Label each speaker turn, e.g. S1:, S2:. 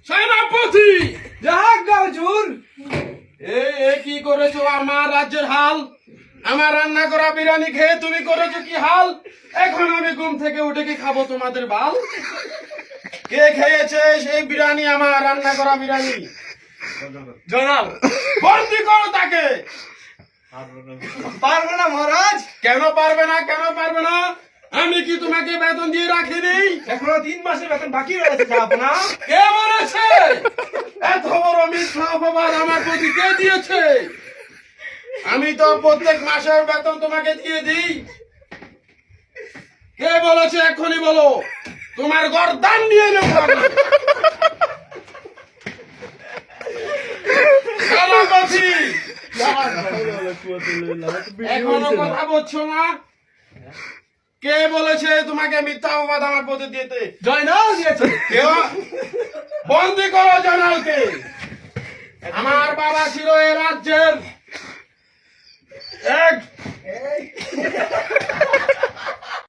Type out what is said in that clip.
S1: সেনাপতি
S2: জাহাঙ্গা হুজুর।
S1: এ কি করেছো আমার রাজ্যের হাল? আমার রান্না করা বিরিয়ানি খেয়ে তুমি করেছো কি হাল? এখন আমি ঘুম থেকে উঠে কি খাবো তোমাদের বাল? কে খেয়েছে সেই বিরিয়ানি, আমার রান্না করা বিরিয়ানি?
S2: জনাব
S1: বন্দি করো তাকে।
S2: পারবো না মহারাজ,
S1: কেন পারবে না, কেন পারবে না? আমি কি তোমাকে বেতন দিয়ে রাখিনি?
S2: এখনো 3 মাসের বেতন বাকি রয়েছে জাহাপনা।
S1: কে বলেছে? এত বড় মিথ্যা অপবাদ আমার প্রতি কে দিয়েছে? আমি তো প্রত্যেক মাসের বেতন তোমাকে দিয়ে দিই। কে বলেছে এখনই বলো, তোমার গর্দান নিয়ে নেব আমি। সেনাপতি, এখনো কথা বলছো না? কে বলেছে তোমাকে মিথ্যা অপবাদ আমার প্রতি দিতে?
S2: জয়নাল দিয়েছে।
S1: কেউ বন্দি করো জয়নালকে। আমার বাবা ছিল এ রাজ্যের এক